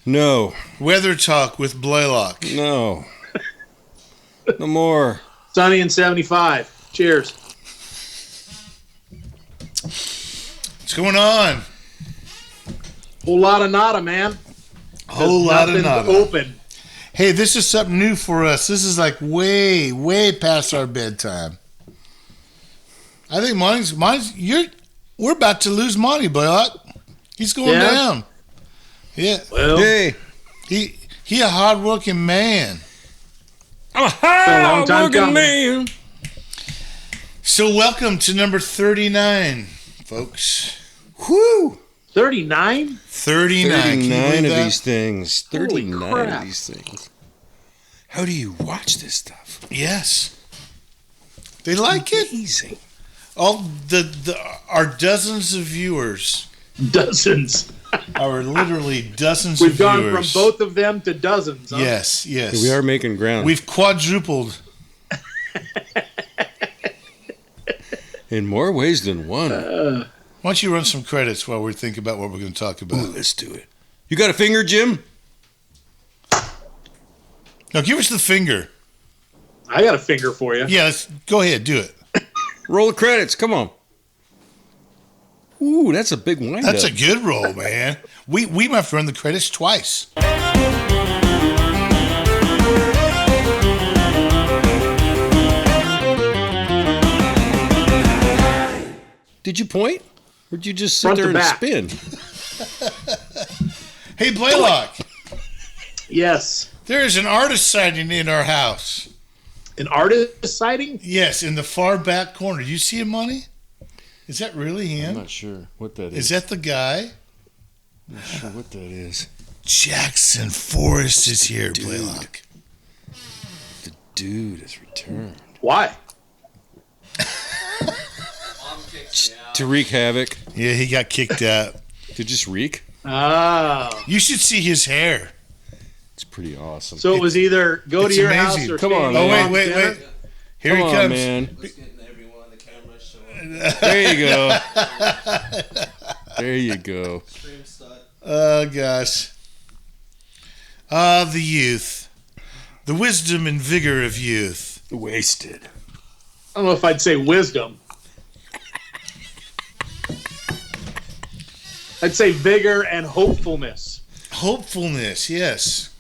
No. Weather Talk with Blaylock. No. No more. Sunny and 75. Cheers. What's going on? Whole lot of nada, man. Whole lot of nada. Open. Hey, this is something new for us. This is like way, way past our bedtime. I think we're about to lose Monty, Blaylock. He's going down. Yeah. Well, Hey. He a hard-working man. I'm a hard-working man. So welcome to number 39, folks. Whew. 39? 39. 39 of these things. Holy 39 crap. of these things. How do you watch this stuff? Yes. They like it. Amazing. All our dozens of viewers Dozens. are literally dozens We've of gone viewers. from both of them to dozens. Huh? Yes. We are making ground. We've quadrupled. In more ways than one. Why don't you run some credits while we think about what we're going to talk about? Ooh, let's do it. You got a finger, Jim? Now, give us the finger. I got a finger for you. Yeah, go ahead. Do it. Roll the credits. Come on. Ooh, that's a big wind That's up. a good roll, man. We might have to run the credits twice. Did you point? Or did you just sit Front to there and back. spin? Hey, Blaylock, Yes. there is an artist sighting in our house. An artist sighting? Yes, in the far back corner. You see him, Monty? Is that really I'm him? not sure what that is. Is that the guy? I'm not sure what that is. Jackson Forrest is here, Dude. Blaylock. The dude has returned. Why? To wreak havoc. Yeah, he got kicked out. To just wreak. Oh. You should see his hair. It's pretty awesome. So it was either go to It's your amazing. house or Come stay on, at Oh, man. wait. dinner. Here Come he on, comes. man. Just getting everyone on the camera showing There you go. There you go. stream stud. Oh, gosh. Ah, the youth. The wisdom and vigor of youth. Wasted. I don't know if I'd say wisdom. I'd say vigor and hopefulness. Hopefulness, yes.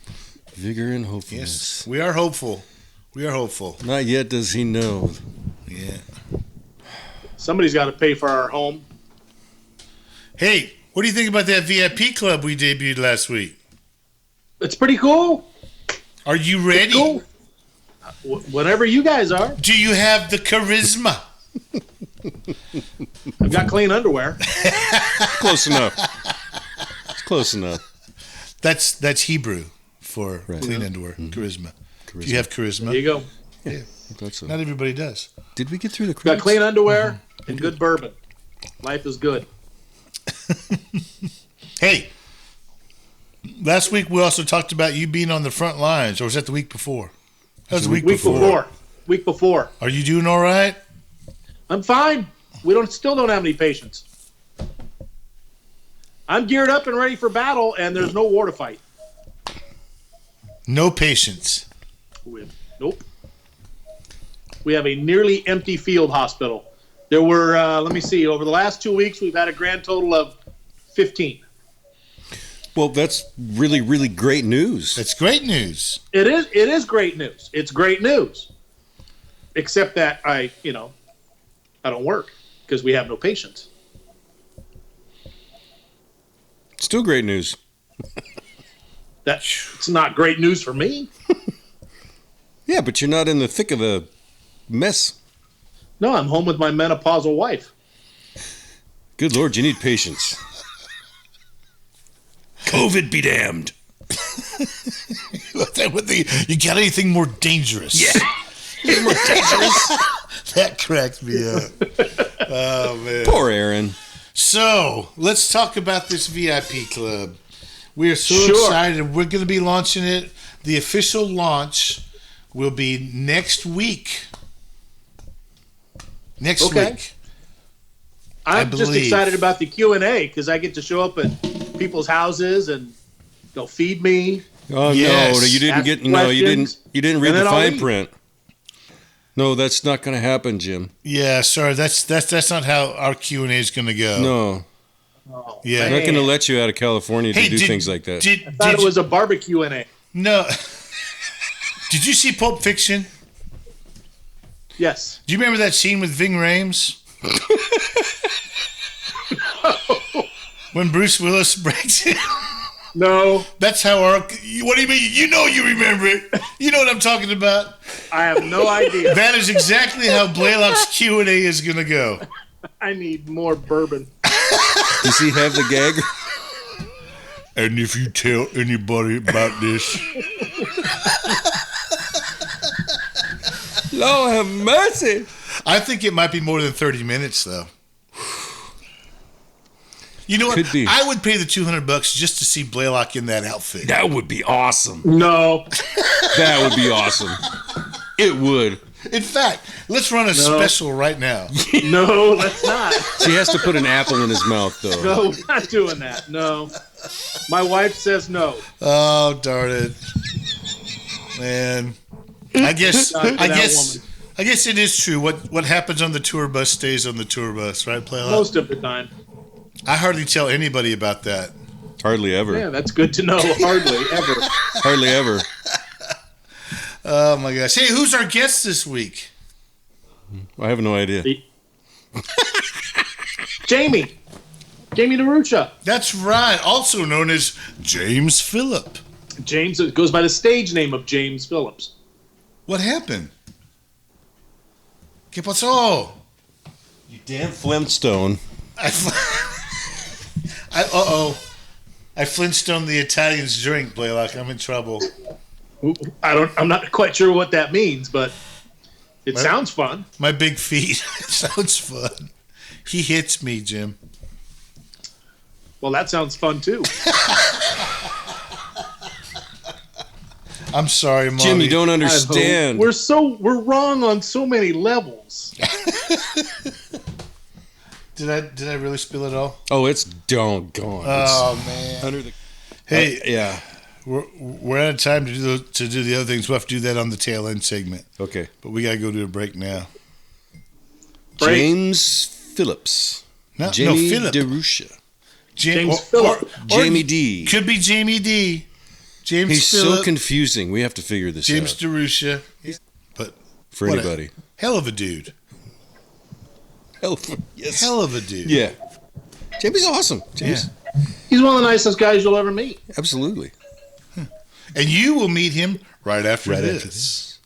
Vigor and hopefulness. Yes, we are hopeful. We are hopeful. Not yet does he know. Yeah. Somebody's got to pay for our home. Hey, what do you think about that VIP club we debuted last week? It's pretty cool. Are you ready? Cool. Whatever you guys are. Do you have the charisma? I've got clean underwear. Close enough. It's close enough. That's Hebrew for Right. clean underwear. Charisma. Do you have charisma? There you go. I thought so. Not everybody does. Did we get through the Got credits? clean underwear and good bourbon. Life is good. Hey, last week we also talked about you being on the front lines, or was that the week before? That was the week before. Week before. Are you doing all right? I'm fine. Still don't have any patience. I'm geared up and ready for battle, and there's no war to fight. No patience. Nope. We have a nearly empty field hospital. There were, let me see, over the last 2 weeks, we've had a grand total of 15. Well, that's really, really great news. That's great news. It is great news. It's great news. Except that I don't work because we have no patients. Still great news. It's not great news for me. Yeah, but you're not in the thick of the mess. No, I'm home with my menopausal wife. Good Lord, you need patience. COVID be damned. You got anything more dangerous? Yeah. More dangerous. That cracked me up. Oh, man. Poor Aaron. So, let's talk about this VIP club. We are so Sure. excited. We're going to be launching it. The official launch will be next week. Next Okay. week. I'm just believe. excited about the Q&A because I get to show up at people's houses and They'll feed me. Oh Yes. no, you didn't Ask get no, you questions, didn't read and the then I'll fine leave. print. No, that's not going to happen, Jim. Yeah, sorry. That's not how our Q&A is going to go. No, Oh, Yeah. I'm not going to man. let you out of California to do things like that. I thought it was a barbecue in it. No. Did you see Pulp Fiction? Yes. Do you remember that scene with Ving Rhames? When Bruce Willis breaks it. No, That's how our. What do you mean? You know you remember it. You know what I'm talking about. I have no idea. That is exactly how Blaylock's Q&A is going to go. I need more bourbon. Does he have the gag? And if you tell anybody about this, Lord have mercy. I think it might be more than 30 minutes, though. You know what? Could be. I would pay the $200 just to see Blaylock in that outfit. That would be awesome. No. That would be awesome. It would. In fact, let's run a special right now. No, let's not. He has to put an apple in his mouth, though. No, we're not doing that. No. My wife says no. Oh, darn it. Man. I guess Not to that it is true. What happens on the tour bus stays on the tour bus, right, Blaylock? Most of the time. I hardly tell anybody about that. Hardly ever. Yeah, that's good to know. Hardly ever. Hardly ever. Oh my gosh. Hey, who's our guest this week? I have no idea. Jamey DeRucha. That's right. Also known as James Phillip. James, it goes by the stage name of James Phillips. What happened? ¿Qué pasó? You damn Flintstone. I Flintstone the Italians drink, Blaylock. I'm in trouble. I'm not quite sure what that means, but it sounds fun. My big feet. Sounds fun. He hits me, Jim. Well, that sounds fun too. I'm sorry, Mommy. Jim, you don't understand. We're wrong on so many levels. Did I really spill it all? Oh, it's doggone. Oh man. Under the. Hey, Yeah. we're out of time to do the other things. We'll have to do that on the tail end segment. Okay. But we gotta go to a break now. Break. James Phillips. No, Jamey Phillip. DeRucha. James Phillip. Jamey D. Could be Jamey D. James He's Phillip. so confusing. We have to figure this James out DeRucha. But for what anybody. hell of a dude. Yes. Hell of a dude. Yeah. Jamie's awesome. James. Yeah. He's one of the nicest guys you'll ever meet. Absolutely. And you will meet him right after Right this. after this.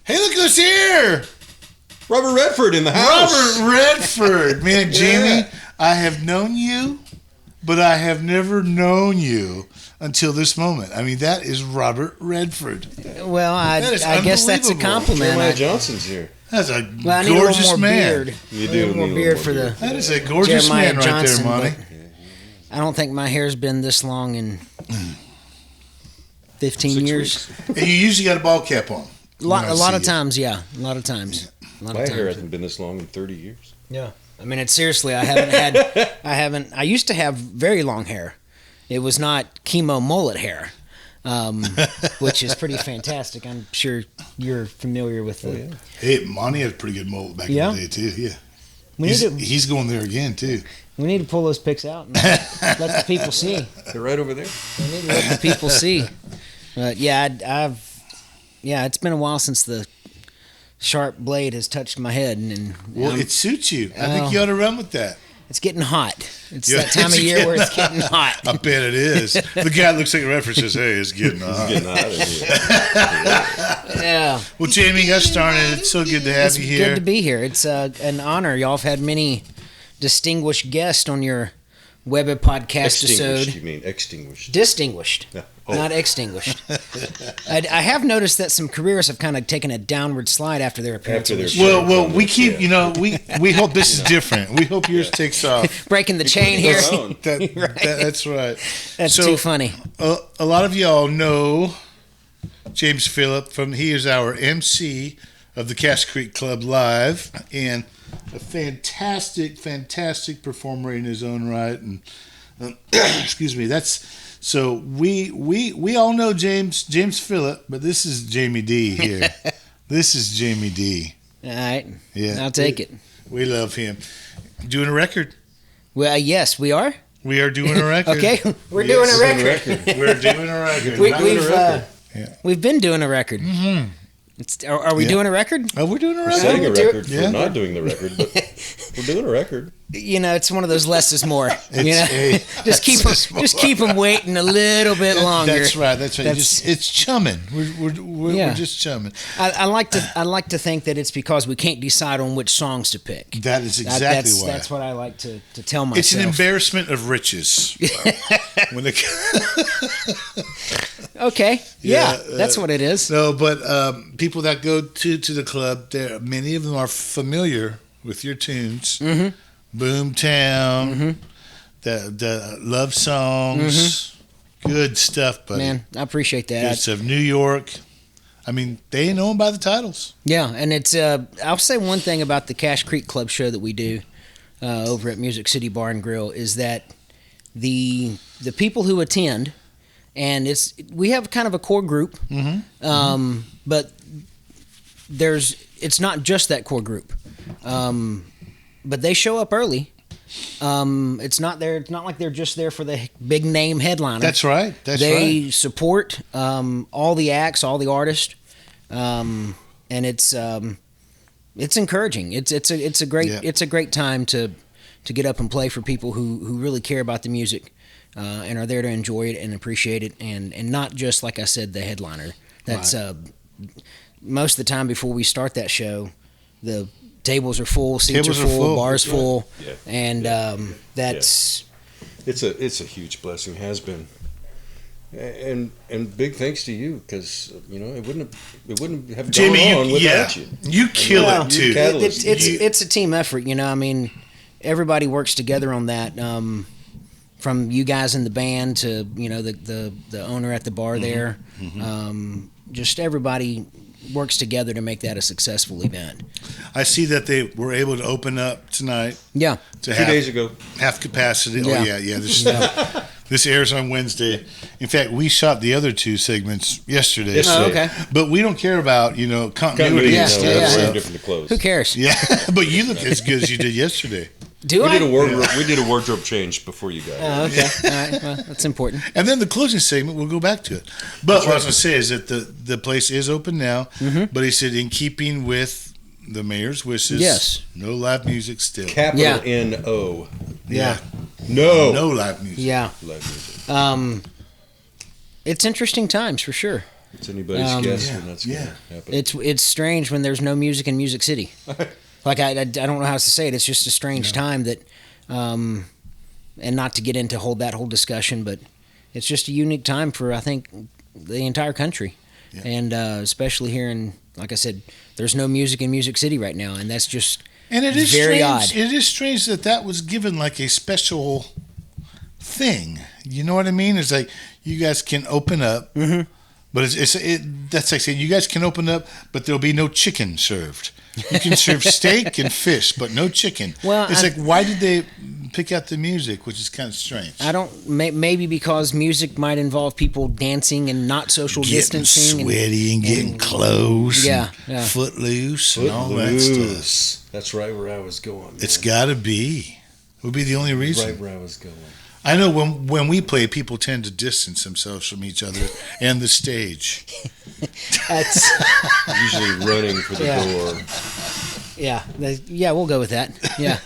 Hey, look who's here! Robert Redford in the house. Robert Redford. Man, Jamie, I have known you, but I have never known you until this moment. I mean, that is Robert Redford. Well, I That is guess that's a unbelievable. compliment. Jeremiah I, Johnson's here. That's a well, I need a gorgeous little more man. beard. You I do need a little need more beard for the That is a gorgeous Jeremiah man right Johnson, there, Monty. but I don't think my hair's been this long in 15 6 years. And you usually got a ball cap on. A lot When I of see you. times, yeah. A lot of times. A lot My of hair times. hasn't been this long in 30 years. Yeah. I mean, it's seriously, I used to have very long hair. It was not Kimo mullet hair, which is pretty fantastic. I'm sure you're familiar with the. Hey, Monty had a pretty good mullet back Yeah? in the day, too. Yeah. We need, to, He's going there again, too. we need to pull those pics out and let the people see. They're right over there. We need to let the people see. But yeah, it's been a while since the sharp blade has touched my head, and Well, it suits you. I think you ought to run with that. it's getting hot. It's Yeah, that time it's of year where getting it's getting hot. I bet it is. The guy looks like a reference says, hey, it's getting hot. Getting out of here. Yeah, Well, Jamie got started. It's so good to have it's you here. good to be here. It's an honor. Y'all have had many distinguished guests on your Weber podcast Extinguished, episode. you mean extinguished. Distinguished, Yeah. Oh. not extinguished. I have noticed that some careers have kind of taken a downward slide after their appearance. After on their the show. Well, we keep, we hope this is different. We hope yours takes off. Breaking the chain here. That's right. That's So, too funny. A lot of y'all know James Phillip he is our MC of the Cache Creek Club Live, and a fantastic performer in his own right. And excuse me, so we all know James Phillip, but this is Jamey D here. This is Jamey D. All right. Yeah, I'll take it. We love him. Doing a record. Well, yes, we are. We are doing a record. Okay, we're doing a record. We're doing a record. We've been doing a record. Mm-hmm. Are we doing a record? Oh, we're doing a We're record. setting a do it. record for Yeah. not doing the record, but we're doing a record. It's one of those less is more. It's Just keep them waiting a little bit longer. That's right. That's- It's chumming. We're just chumming. I like to think that it's because we can't decide on which songs to pick. That is exactly why. That's what I like to tell myself. It's an embarrassment of riches. When it, Okay, yeah, that's what it is. no, but people that go to the club, many of them are familiar with your tunes. Mm-hmm. Boomtown, the love songs, good stuff, buddy. Man, I appreciate that. It's of New York. I mean, they know them by the titles. Yeah, and it's I'll say one thing about the Cache Creek Club show that we do over at Music City Bar and Grill is that the people who attend, and we have kind of a core group, but it's not just that core group, but they show up early. It's not like they're just there for the big name headliner. That's right. They support all the acts, all the artists, and it's encouraging. It's a great time to get up and play for people who really care about the music and are there to enjoy it and appreciate it, and not just, like I said, the headliner. That's most of the time before we start that show, the tables are full, seats are full, bars full, and that's it's a huge blessing, has been, and big thanks to you, because it wouldn't have Jamie, gone on without you. You kill it too. It's a team effort. I mean, everybody works together on that. From you guys in the band to the owner at the bar there, just everybody works together to make that a successful event. I see that they were able to open up tonight. Yeah. To 2 days ago. half capacity. Yeah. Oh yeah. This airs on Wednesday. In fact, we shot the other two segments yesterday. Oh, okay. But we don't care about continuity. Yeah, and stuff, yeah. so- Wearing different clothes. Who cares? Yeah, but you look as good as you did yesterday. Do We I? did a wardrobe change before you got Oh, here. okay. All right. Well, that's important. And then the closing segment, we'll go back to it. But what I was going to say is that the place is open now. But he said, in keeping with the mayor's wishes, Yes. no live music still. Capital Yeah. N-O. Yeah. No. No live music. Yeah. Live music. It's interesting times for sure. It's anybody's guess when that's going to happen. It's strange when there's no music in Music City. Like I don't know how else to say it. It's just a strange time that, and not to get into that whole discussion, but it's just a unique time for, I think, the entire country, and especially here in, like I said, there's no music in Music City right now, and that's just And it is very strange. odd. It is strange that was given like a special thing. You know what I mean? It's like you guys can open up, but that's like saying you guys can open up, but there'll be no chicken served. You can serve steak and fish, but no chicken. Well, it's like, why did they pick out the music, which is kind of strange? I don't. Maybe because music might involve people dancing and not social Getting distancing, sweaty and getting close, Yeah, and yeah. footloose, and all that stuff. Footloose. That's right where I was going. Man. It's got to be. Would be the only reason. right where I was going. I know when we play, people tend to distance themselves from each other and the stage. that's Usually running for the door. yeah. We'll go with that. Yeah.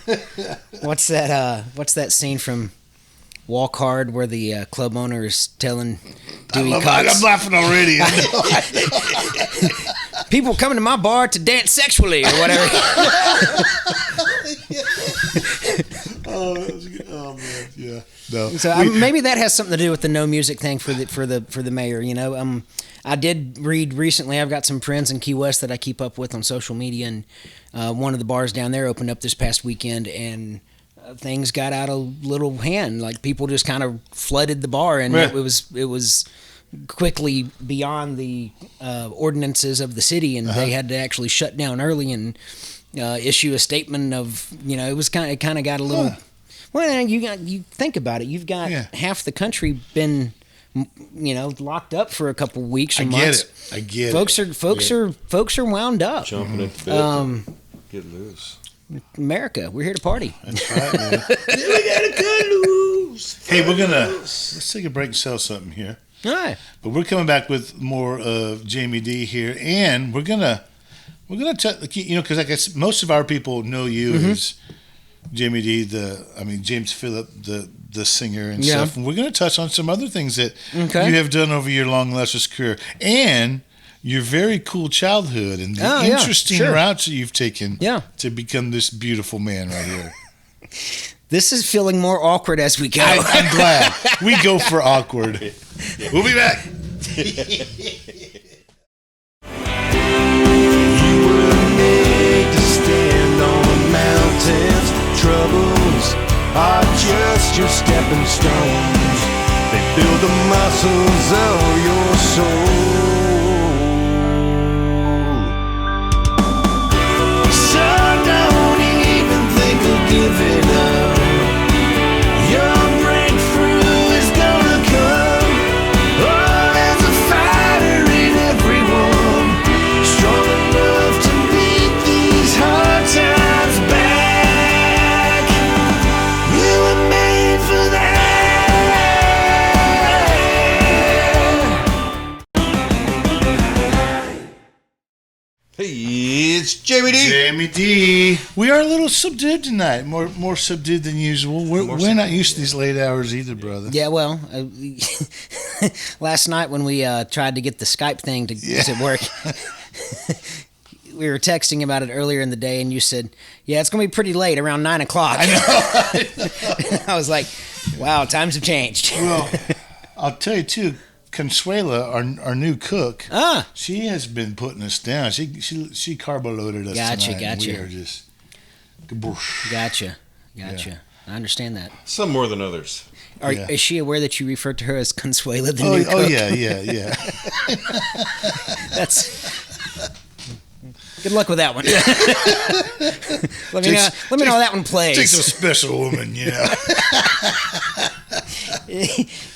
What's that scene from Walk Hard where the club owner is telling Dewey I'm Cox, laughing already. people coming to my bar to dance sexually or whatever. Oh man, yeah. No. So maybe that has something to do with the no music thing for the mayor. You know, I did read recently. I've got some friends in Key West that I keep up with on social media, and one of the bars down there opened up this past weekend, and things got out of little hand. Like people just kind of flooded the bar, and it was quickly beyond the ordinances of the city, and they had to actually shut down early and issue a statement of, you know, it kind of got a little. Well, you think about it. You've got half the country been, you know, locked up for a couple weeks or months. I get it. Folks are wound up. Jumping into bed. Get loose. America, we're here to party. That's right, man. We gotta cut loose. Hey, let's take a break and sell something here. All right. But we're coming back with more of Jamey D here, and we're gonna you know, because I guess most of our people know you as Jamey D, James Phillip, the singer and stuff. And we're gonna touch on some other things that you have done over your long, illustrious career, and your very cool childhood and the interesting routes that you've taken to become this beautiful man right here. This is feeling more awkward as we go. I'm glad. We go for awkward. We'll be back. You were made to stand on mountains. Troubles are just your stepping stones. They build the muscles of your soul. So don't even think of giving up. Your breakthrough is gonna come. Oh, there's a fighter in everyone, strong enough to beat these hard times back. You were made for that. Hey, it's Jamey D. Jamey D. We are a little subdued tonight, more subdued than usual. We're not used to these late hours either, brother. Yeah, well, last night when we tried to get the Skype thing to work, we were texting about it earlier in the day, and you said, "Yeah, it's going to be pretty late, around 9 o'clock." I know. I was like, "Wow, times have changed." Well, I'll tell you too. Consuela, our new cook, she has been putting us down. She carbo loaded us tonight. Gotcha. We are just Gotcha. I understand that. Some more than others. Is she aware that you referred to her as Consuela, the Oh, new cook? oh yeah. That's. Good luck with that one. let me know how that one plays. Takes a special woman, you know.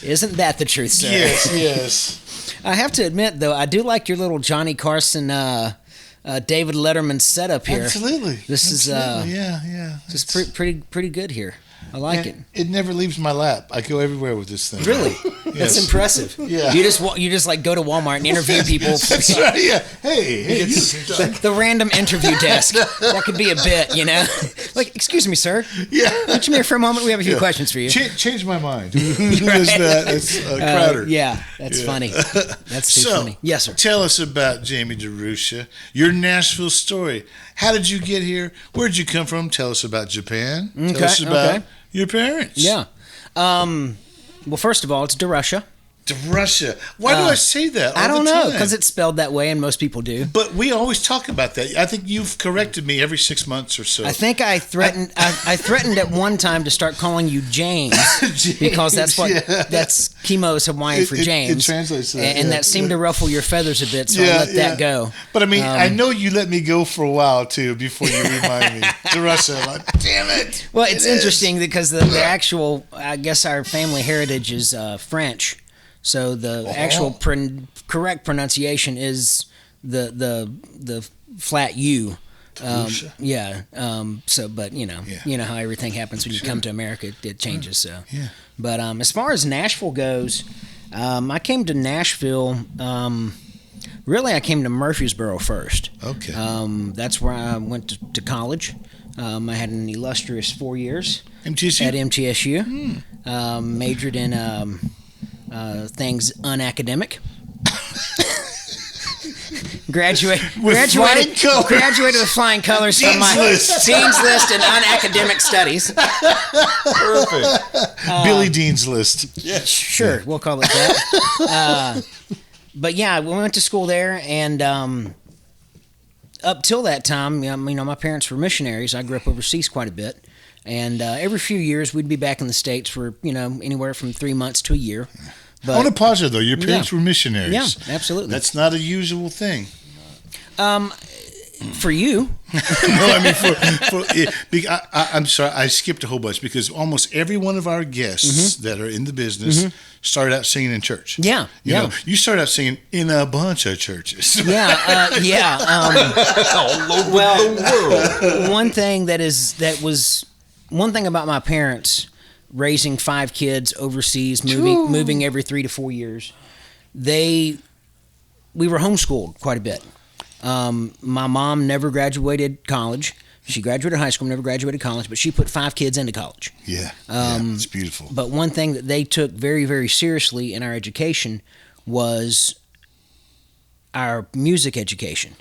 Isn't that the truth, sir? Yes. I have to admit, though, I do like your little Johnny Carson, David Letterman setup here. Absolutely. This is yeah. This is pretty good here. I like it. It never leaves my lap. I go everywhere with this thing. Really? That's impressive. Yeah. You just like go to Walmart and interview people. That's right. Yeah. Hey. The random interview desk. That could be a bit, you know. Like, excuse me, sir. Yeah. Come here for a moment. We have a few questions for you. Change my mind. Who is that? It's Crowder. Yeah, that's funny. That's too funny. Yes, sir. Tell us about Jamey DeRusha, your Nashville story. How did you get here? Where did you come from? Tell us about Japan. Tell us about your parents. Yeah. Well, first of all, it's DeRusha. DeRusha. Why do I say that? I don't know, because it's spelled that way, and most people do. But we always talk about that. I think you've corrected me every 6 months or so. I think I threatened. I threatened at one time to start calling you James, because that's Kimo's Hawaiian for James. It translates to that, and that seemed to ruffle your feathers a bit, so I let that go. But I mean, I know you let me go for a while too before you remind me. DeRusha, I'm like, damn it. Well, it's interesting because the actual, I guess, our family heritage is French. So the actual correct pronunciation is the flat U. So, but you know how everything happens when you come to America, it changes. So, but as far as Nashville goes, I came to Nashville. Really, I came to Murfreesboro first. Okay. That's where I went to college. I had an illustrious 4 years MTSU? at MTSU. Majored in things unacademic. flying colors. Graduated with flying colors from my Dean's List in unacademic studies. Perfect. Billy Dean's List. Sure, we'll call it that. But yeah, we went to school there, and up till that time, my parents were missionaries. I grew up overseas quite a bit, and every few years we'd be back in the States for anywhere from 3 months to a year. But, I want to pause there, though. Your parents were missionaries. Yeah, absolutely. That's not a usual thing. For you. No, I mean, I'm sorry, I skipped a whole bunch because almost every one of our guests that are in the business started out singing in church. Yeah, You know, you started out singing in a bunch of churches. Yeah, All over the world. One thing one thing about my parents raising 5 kids overseas, moving every 3 to 4 years. We were homeschooled quite a bit. My mom never graduated college. She graduated high school, never graduated college, but she put 5 kids into college. Yeah, it's beautiful. But one thing that they took very, very seriously in our education was our music education.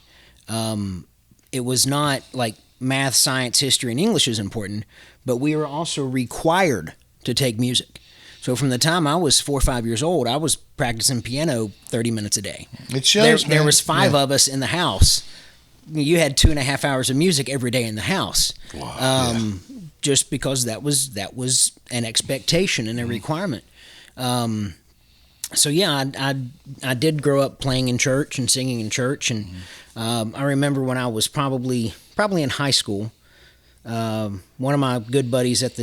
It was not like math, science, history, and English is important, but we were also required to take music. So from the time I was 4 or 5 years old, I was practicing piano 30 minutes a day. It shows, there was 5 of us in the house. You had 2.5 hours of music every day in the house. Wow. Just because that was an expectation and a requirement. So yeah, I did grow up playing in church and singing in church, and I remember when I was probably in high school, one of my good buddies at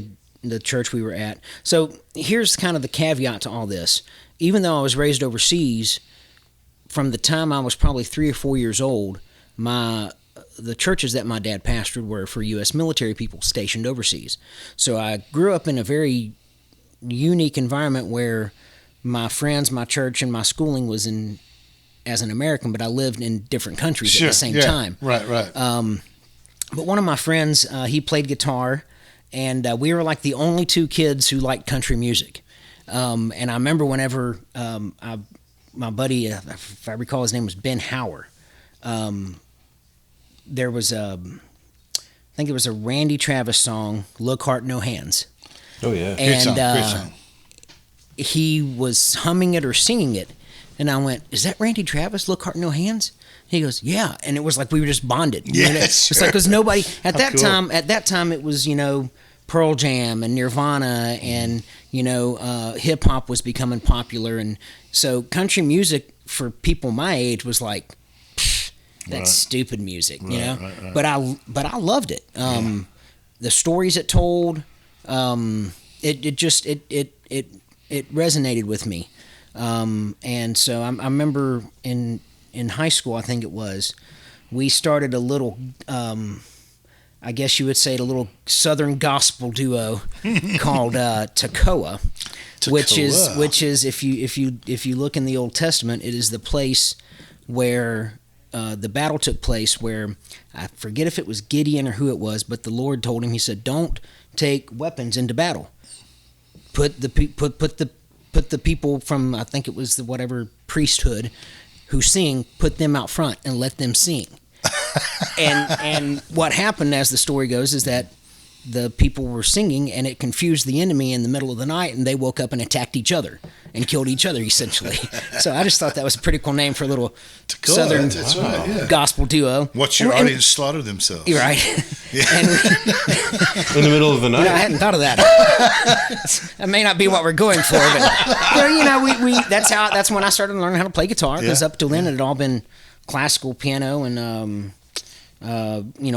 the church we were at. So here's kind of the caveat to all this. Even though I was raised overseas, from the time I was probably 3 or 4 years old, the churches that my dad pastored were for U.S. military people stationed overseas. So I grew up in a very unique environment where my friends, my church, and my schooling was as an American, but I lived in different countries at the same time. Right. But one of my friends, he played guitar, and we were like the only 2 kids who liked country music. And I remember whenever my buddy, if I recall, his name was Ben Hauer. There was I think it was a Randy Travis song, "Look Heart No Hands." Oh yeah, And great song. he was humming it or singing it, and I went, "Is that Randy Travis? Look Heart No Hands?" He goes, "Yeah," and it was like we were just bonded. Yes, it's like because nobody at that cool. time. At that time, it was Pearl Jam and Nirvana, and hip hop was becoming popular, and so country music for people my age was like, that's stupid music, Right. But I loved it. The stories it told, it resonated with me, and so I remember in high school, I think it was, we started a little, I guess you would say, a little Southern gospel duo called Tekoa, which is if you look in the Old Testament, it is the place where the battle took place, where I forget if it was Gideon or who it was, but the Lord told him, he said, "Don't take weapons into battle. Put the people from, I think it was the whatever priesthood who sing, put them out front and let them sing." and what happened, as the story goes, is that the people were singing, and it confused the enemy in the middle of the night, and they woke up and attacked each other and killed each other, essentially. So I just thought that was a pretty cool name for a little Southern gospel duo. Watch your audience slaughter themselves. You're right. And in the middle of the night. I hadn't thought of that. That may not be what we're going for, but we that's when I started learning how to play guitar, because up till then it had all been classical piano and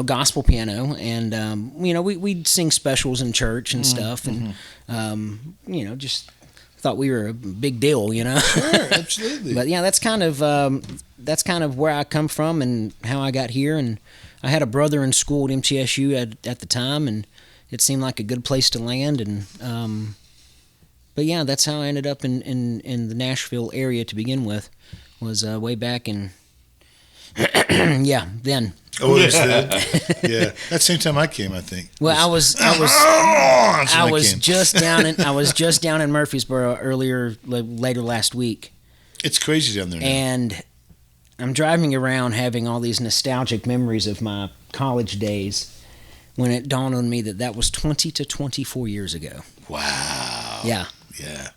gospel piano, and we'd sing specials in church and stuff, and just thought we were a big deal, Sure, absolutely. But yeah, that's kind of where I come from and how I got here. And I had a brother in school at MTSU at the time, and it seemed like a good place to land. And but yeah, that's how I ended up in the Nashville area to begin with. Was way back in then. Oh, it was that? Yeah, that same time I came, I think. Well, I was just down in Murfreesboro later last week. It's crazy down there now. And I'm driving around having all these nostalgic memories of my college days when it dawned on me that was 20 to 24 years ago. Wow. Yeah. Yeah.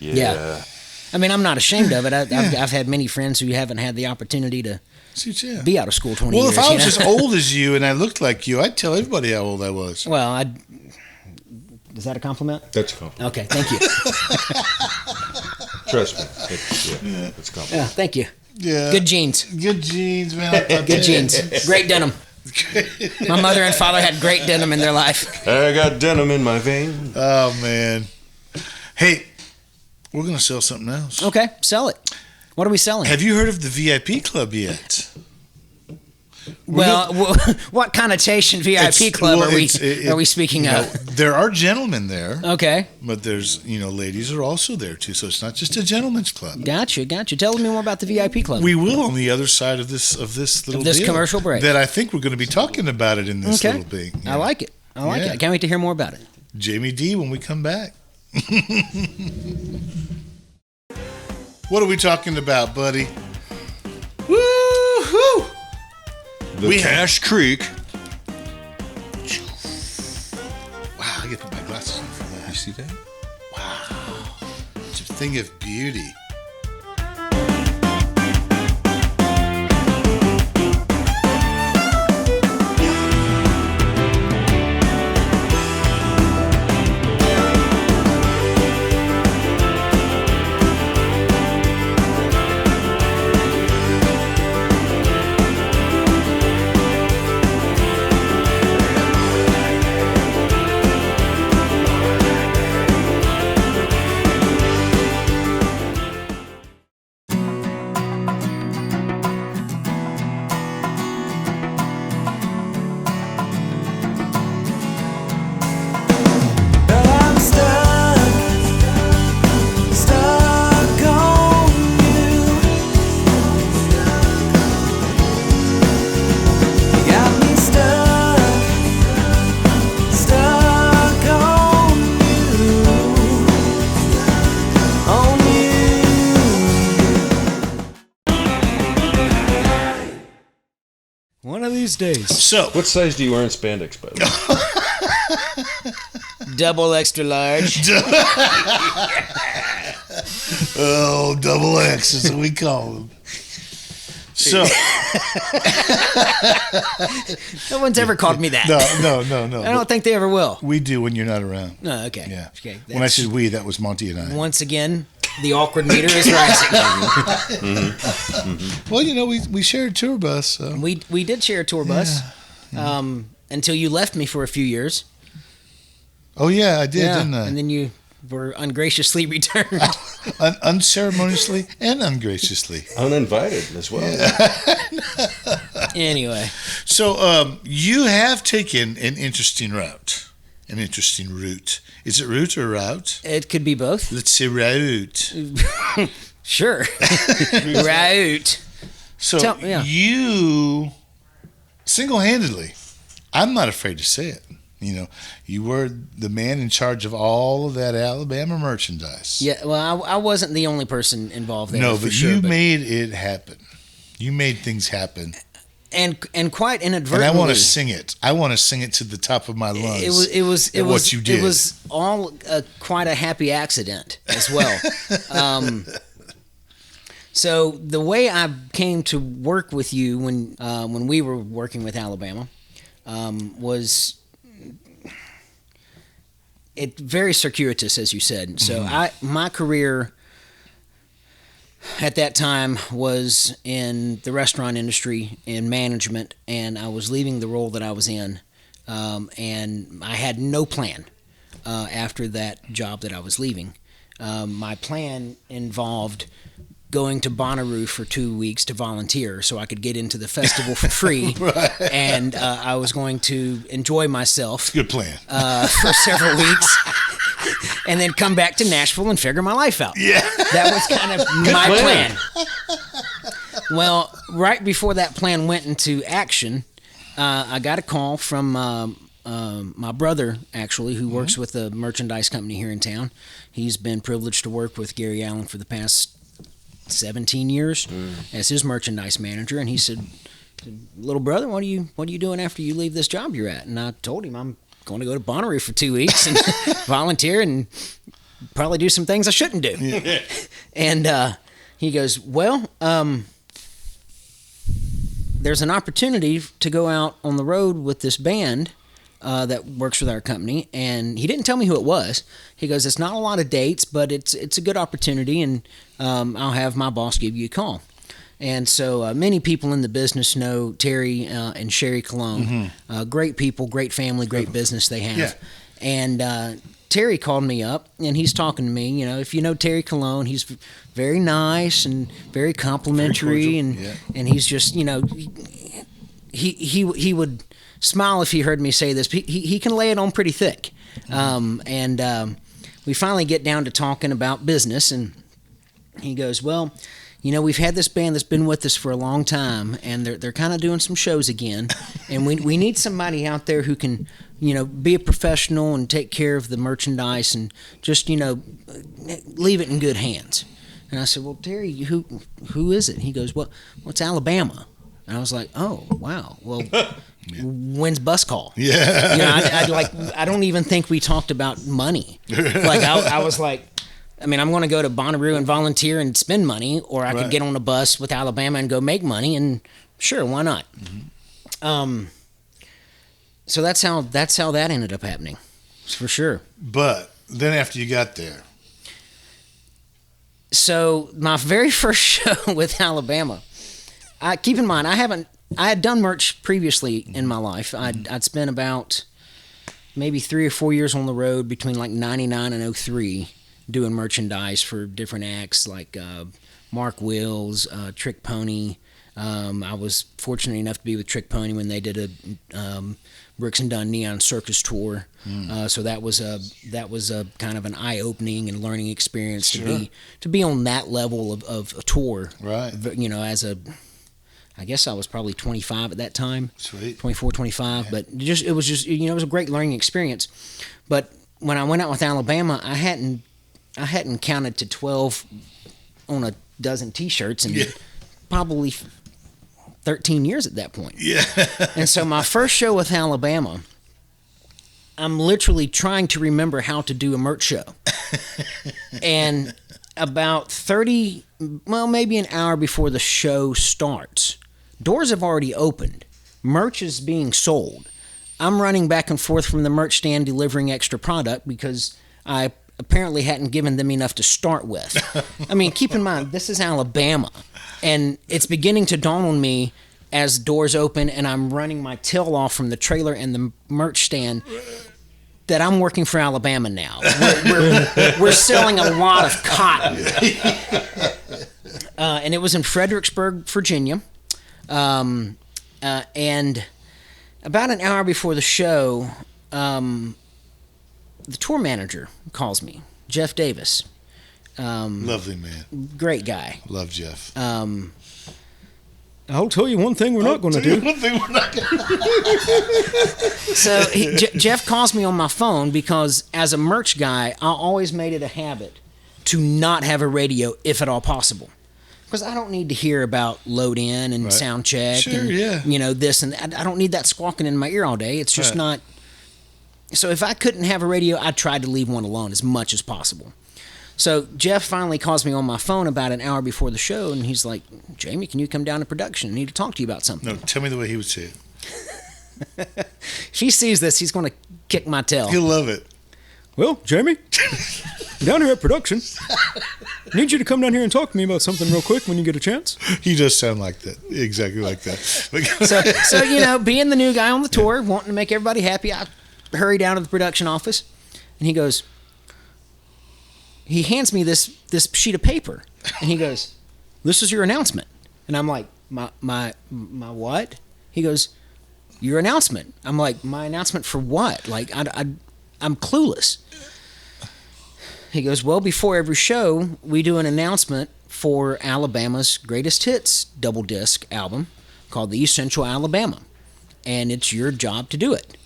Yeah. I mean, I'm not ashamed of it. I've had many friends who haven't had the opportunity to be out of school 20 years. Well, if I was as old as you and I looked like you, I'd tell everybody how old I was. Well, is that a compliment? That's a compliment. Okay, thank you. Trust me. It's a compliment. Yeah, thank you. Yeah. Good genes. Good genes, man. Good genes. Great denim. My mother and father had great denim in their life. I got denim in my vein. Oh, man. Hey, we're going to sell something else. Okay, sell it. What are we selling? Have you heard of the VIP Club yet? Well, what connotation VIP club are we speaking of? There are gentlemen there. Okay. But there's, ladies are also there too. So it's not just a gentleman's club. Gotcha. Tell me more about the VIP club. We will on the other side of this little deal commercial break. That I think we're going to be talking about it in this little thing. I like it. I can't wait to hear more about it. Jamey D when we come back. What are we talking about, buddy? Woo-hoo! The Cache Creek. Wow, I get to put my glasses on for that. You see that? Wow. It's a thing of beauty. One of these days. So, What size do you wear in spandex, by the way? Double extra large. oh, double X is what we call them. So, No one's ever called me that. no. I don't think they ever will. We do when you're not around. No, okay. Yeah. Okay. When I said we, that was Monty and I. Once again, the awkward meter is rising. Well, we shared a tour bus. So. We did share a tour bus until you left me for a few years. Oh, yeah, I did, didn't I? And then you were ungraciously returned. Unceremoniously and ungraciously. Uninvited as well. Anyway. So you have taken an interesting route. An interesting route. Is it route or route? It could be both. Let's say route. Sure. Route. So you single-handedly, I'm not afraid to say it. You were the man in charge of all of that Alabama merchandise. Yeah, well, I wasn't the only person involved there. No, for but sure, you made it happen. You made things happen. And quite inadvertently. And I want to sing it. I want to sing it to the top of my lungs. It was what you did. It was all quite a happy accident as well. So the way I came to work with you when we were working with Alabama was it very circuitous, as you said. So my career at that time was in the restaurant industry in management, and I was leaving the role that I was in, and I had no plan after that job that I was leaving. My plan involved going to Bonnaroo for 2 weeks to volunteer so I could get into the festival for free. Right. And I was going to enjoy myself. Good plan. For several weeks. And then come back to Nashville and figure my life out. Yeah. That was kind of my plan. Well, right before that plan went into action, I got a call from my brother, actually, who works with a merchandise company here in town. He's been privileged to work with Gary Allen for the past 17 years as his merchandise manager, and he said, "Little brother, what are you doing after you leave this job you're at?" And I told him I'm going to go to Bonnaroo for 2 weeks and volunteer and probably do some things I shouldn't do. And he goes, "Well, there's an opportunity to go out on the road with this band that works with our company," and he didn't tell me who it was. He goes, "It's not a lot of dates, but it's a good opportunity, and I'll have my boss give you a call." And so many people in the business know Terry and Sherry Cologne. Great people, great family, great business they have. Yeah. And Terry called me up, and he's talking to me. You know, if you know Terry Cologne, he's very nice and very complimentary, and he's just, you know, he would smile if he heard me say this. He can lay it on pretty thick. We finally get down to talking about business, and he goes, "Well, you know, we've had this band that's been with us for a long time, and they're kind of doing some shows again, and we need somebody out there who can, you know, be a professional and take care of the merchandise and just, you know, leave it in good hands." And I said, "Well, Terry, who is it?" He goes, "Well, it's Alabama." And I was like, "Oh, wow. Well, when's bus call?" Yeah. You know, I don't even think we talked about money. Like I was like, I mean, I'm going to go to Bonnaroo and volunteer and spend money, or I could get on a bus with Alabama and go make money, and sure, why not? So that's how that ended up happening, for sure. But then after you got there, so my very first show with Alabama, keep in mind, I had done merch previously in my life. I'd spent about maybe 3 or 4 years on the road between like 99 and 03 doing merchandise for different acts like Mark Wills, Trick Pony. I was fortunate enough to be with Trick Pony when they did a Brooks and Dunn Neon Circus tour. So that was a kind of an eye-opening and learning experience to be on that level of a tour. Right. You know, I guess I was probably 25 at that time. Sweet. 24, 25. Yeah. But it was it was a great learning experience. But when I went out with Alabama, I hadn't counted to 12 on a dozen T-shirts in probably 13 years at that point. Yeah. And so my first show with Alabama, I'm literally trying to remember how to do a merch show. And about maybe an hour before the show starts, doors have already opened. Merch is being sold. I'm running back and forth from the merch stand delivering extra product because I apparently hadn't given them enough to start with. I mean, keep in mind, this is Alabama. And it's beginning to dawn on me as doors open and I'm running my tail off from the trailer and the merch stand that I'm working for Alabama now. We're selling a lot of cotton. And it was in Fredericksburg, Virginia. And about an hour before the show, the tour manager calls me, Jeff Davis. Lovely man. Great guy. Love Jeff. I'll tell you one thing we're not going to do. So Jeff calls me on my phone because as a merch guy, I always made it a habit to not have a radio if at all possible. Because I don't need to hear about load in and sound check and you know, this and that. I don't need that squawking in my ear all day. It's just not. So if I couldn't have a radio, I tried to leave one alone as much as possible. So Jeff finally calls me on my phone about an hour before the show, and he's like, "Jamey, can you come down to production? I need to talk to you about something." No, tell me the way he would say it. If he sees this, he's going to kick my tail. He'll love it. "Well, Jamey, down here at production, I need you to come down here and talk to me about something real quick when you get a chance." He does sound like that. Exactly like that. So you know, being the new guy on the tour, wanting to make everybody happy, I hurry down to the production office, and he hands me this sheet of paper, and he goes, "This is your announcement." And I'm like, my what? He goes, "Your announcement." I'm like, "My announcement for what?" Like, I'm clueless. He goes, "Well, before every show, we do an announcement for Alabama's greatest hits double disc album called The Essential Alabama, and it's your job to do it."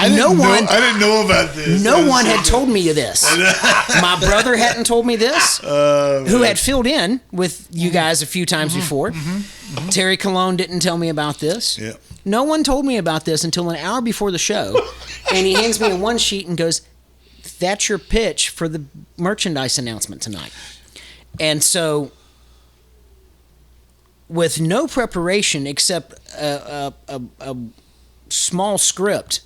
I didn't know about this. No one had told me this. My brother hadn't told me this, who had filled in with you guys a few times before. Terry Cologne didn't tell me about this. Yeah. No one told me about this until an hour before the show. And he hands me a one sheet and goes, "That's your pitch for the merchandise announcement tonight." And so, with no preparation except a small script,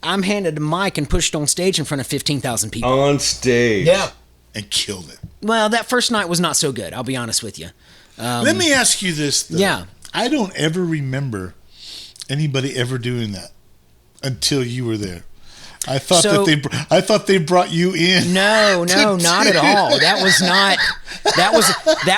I'm handed a mic and pushed on stage in front of 15,000 people. On stage. Yeah. And killed it. Well, that first night was not so good, I'll be honest with you. Let me ask you this, though. Yeah. I don't ever remember anybody ever doing that until you were there. I thought they brought you in. No, not at all. That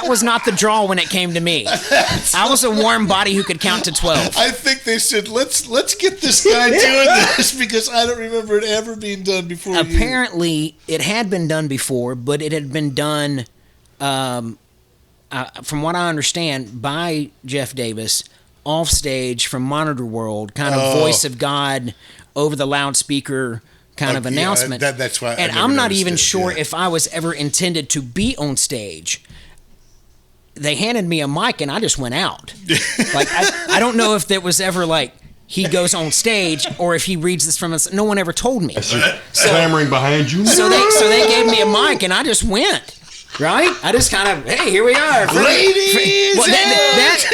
was not the draw when it came to me. I was a warm body who could count to 12. I think they said, let's get this guy doing this, because I don't remember it ever being done before. Apparently, it had been done before, but it had been done, from what I understand, by Jeff Davis, off stage from Monitor World, kind of voice of God, over the loudspeaker kind of announcement. That's why. And I'm not even sure if I was ever intended to be on stage. They handed me a mic and I just went out. Like I don't know if there was ever like he goes on stage or if he reads this from us. No one ever told me. Clamoring behind you. So they gave me a mic and I just went. Right? I just kind of, hey, here we are. Ladies!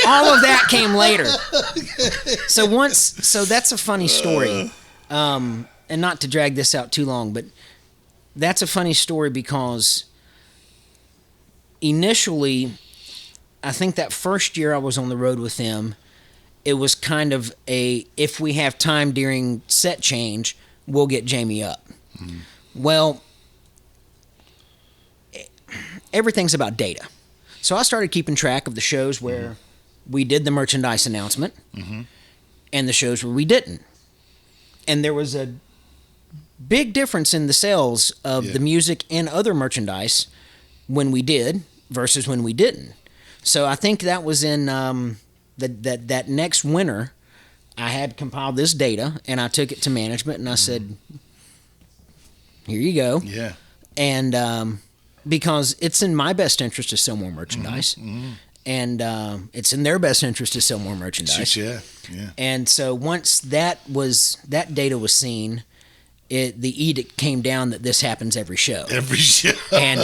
All of that came later. So that's a funny story. And not to drag this out too long, but that's a funny story because initially, I think that first year I was on the road with them, it was kind of if we have time during set change, we'll get Jamey up. Mm. Well, everything's about data. So I started keeping track of the shows where we did the merchandise announcement and the shows where we didn't. And there was a big difference in the sales of the music and other merchandise when we did versus when we didn't. So I think that was in that next winter, I had compiled this data and I took it to management and I said, here you go. Yeah. And because it's in my best interest to sell more merchandise, and it's in their best interest to sell more merchandise. Yeah. And so once that data was seen, the edict came down that this happens every show. Every show. And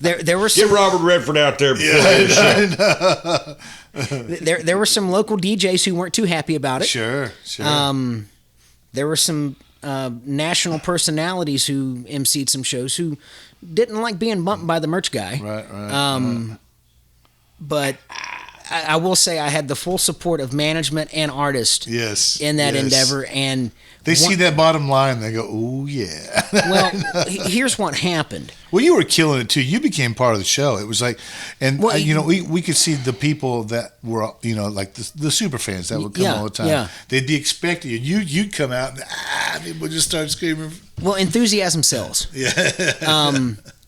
there were some, get Robert Redford out there before the show. There were some local DJs who weren't too happy about it. Sure. There were some national personalities who emceed some shows who didn't like being bumped by the merch guy. Right. But I will say I had the full support of management and artists in that endeavor. And they see that bottom line, they go, "Oh yeah." Well, here's what happened. Well, you were killing it too. You became part of the show. It was like, and we could see the people that were, like the super fans that would come all the time. Yeah. They'd be expecting you. You'd come out and people just start screaming. Well, enthusiasm sells. Yeah.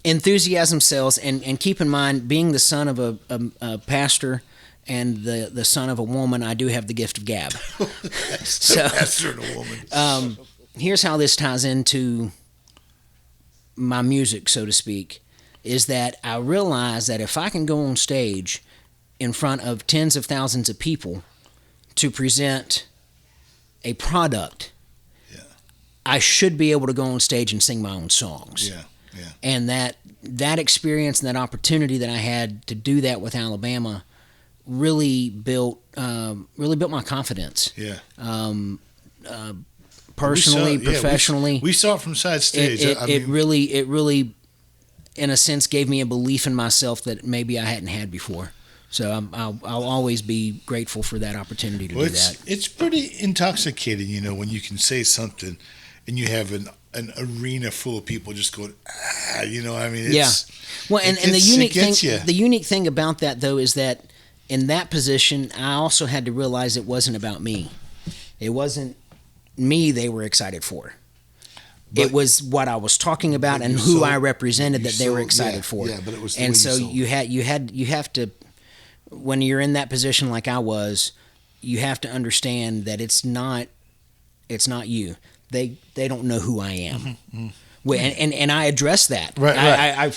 Enthusiasm sells, and keep in mind, being the son of a pastor and the son of a woman, I do have the gift of gab. Pastor and a woman. Here's how this ties into my music, so to speak, is that I realize that if I can go on stage in front of tens of thousands of people to present a product, I should be able to go on stage and sing my own songs. Yeah. And that experience and that opportunity that I had to do that with Alabama really built my confidence. Yeah. Personally, professionally. We saw it from side stage. It really, in a sense, gave me a belief in myself that maybe I hadn't had before. So I'll always be grateful for that opportunity to do that. It's pretty intoxicating, when you can say something and you have an arena full of people just going, It's, Well, and the unique thing about that though is that in that position, I also had to realize it wasn't about me. It wasn't me they were excited for. It was what I was talking about and who I represented that they were excited for. Yeah, but it was and so you have to, when you're in that position like I was, you have to understand that it's not you. They don't know who I am. And I address that. Right.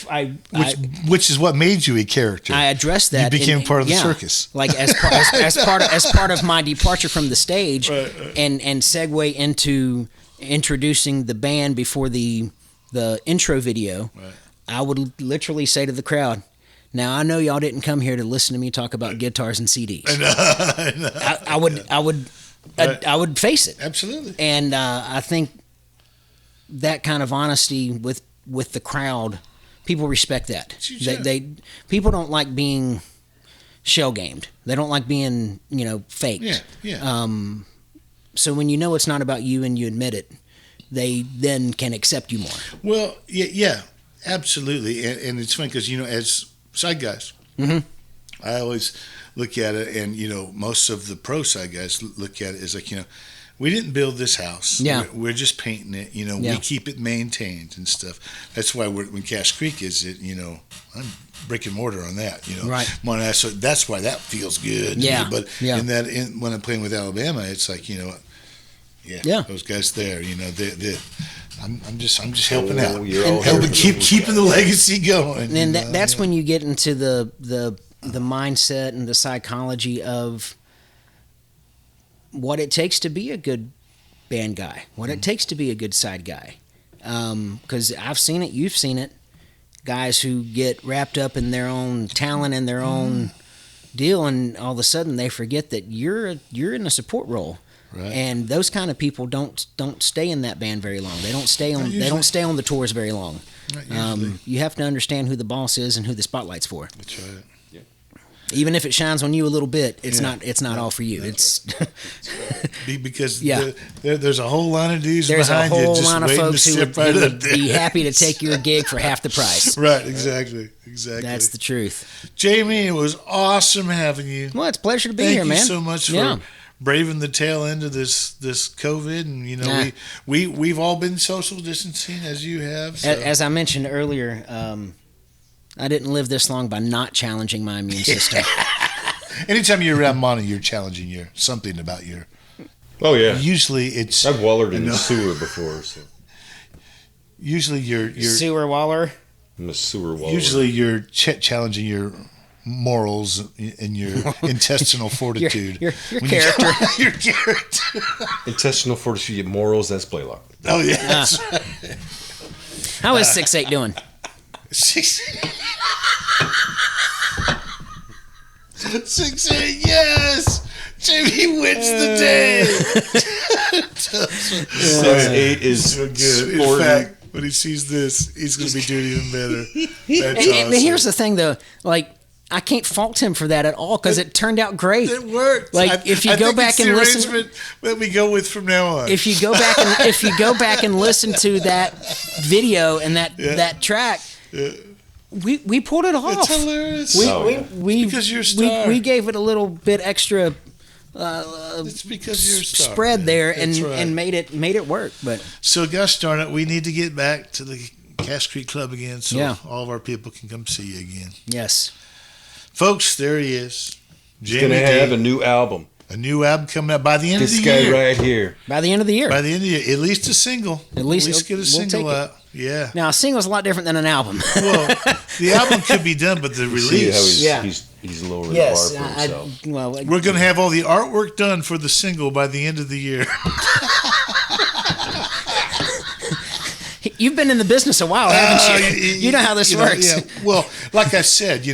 Which is what made you a character. I address that. You became part of the circus. Like as part of my departure from the stage, and segue into introducing the band before the intro video. Right. I would literally say to the crowd, "Now I know y'all didn't come here to listen to me talk about guitars and CDs." I would face it. Absolutely. And I think that kind of honesty with the crowd, people respect that. They people don't like being shell gamed. They don't like being faked. Yeah. So when you know it's not about you and you admit it, they then can accept you more. Well, yeah, absolutely. And it's funny because as side guys, I always look at it, and most of the pro side guys look at it as like we didn't build this house. Yeah. We're just painting it. We keep it maintained and stuff. That's why when Cash Creek is it, I'm brick and mortar on that. Right. So that's why that feels good. Yeah. But when I'm playing with Alabama, it's like those guys there. I'm just helping out. You're helping keeping the legacy going. And that's when you get into the mindset and the psychology of what it takes to be a good band guy, what it takes to be a good side guy. Because I've seen it, you've seen it. Guys who get wrapped up in their own talent and their own deal, and all of a sudden they forget that you're in a support role. Right. And those kind of people don't stay in that band very long. They don't stay on the tours very long. You have to understand who the boss is and who the spotlight's for. That's right. Even if it shines on you a little bit, it's not all for you. It's because there's a whole line of dudes there's behind a whole you just line of waiting folks to who step right would up there. be happy to take your gig for half the price. Right, exactly. That's the truth. Jamie, it was awesome having you. Well, it's a pleasure to be Thank here, you man. so much for braving the tail end of this COVID, and we've all been social distancing as you have. So. As I mentioned earlier, I didn't live this long by not challenging my immune system. Anytime you're around Monty, you're challenging something about your. Oh yeah. Usually it's. I've wallered in the sewer before, so. Usually you're sewer waller. I'm a sewer waller. Usually you're challenging your morals and your intestinal fortitude. Your character. Your character. Intestinal fortitude, morals. That's Blaylock. Oh yeah. How is 6'8" doing? 6'8", yes! Jamie wins the day! 6'8" is so good. sporting. In fact, when he sees this, he's going to be doing even better. That's and here's the thing, though. Like, I can't fault him for that at all because it turned out great. It worked. Like if you go back and listen, arrangement that we go with from now on. If you go back and listen to that video and that track, we pulled it off. It's hilarious. Because you're a star. We gave it a little bit extra. It's because you're a star, spread man. there That's and made it work. But so gosh darn it, we need to get back to the Cash Creek Club again, so all of our people can come see you again. Yes. Folks, there he is. He's going to have a new album. A new album coming out by the end of the year. This guy right here. By the end of the year. By the end of the year. At least a single. At least get a single out. Yeah. Now, a single's a lot different than an album. Well, the album could be done, but the release. See how he's lowering the bar for himself. We're going to have all the artwork done for the single by the end of the year. You've been in the business a while, haven't you? You know how this works. Yeah. Well, like I said,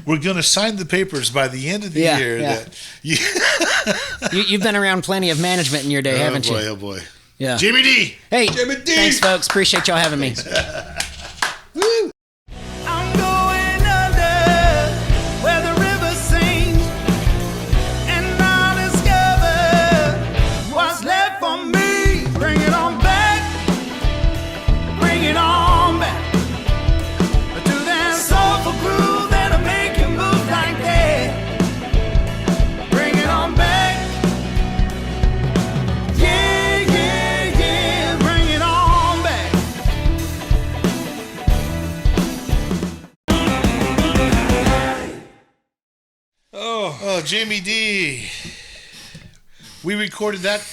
we're going to sign the papers by the end of the year. Yeah. That you've been around plenty of management in your day, haven't you? Oh, boy. Yeah. Jamey D. Hey, Jamey D. Thanks, folks. Appreciate y'all having me. Woo. I'm going under where the river sings, and I'll discover what's left for me. Bring it on back, bring it on back to that soulful groove that'll make you move like that. Bring it on back, yeah, yeah, yeah. Bring it on back. Oh, Jamey D. We recorded that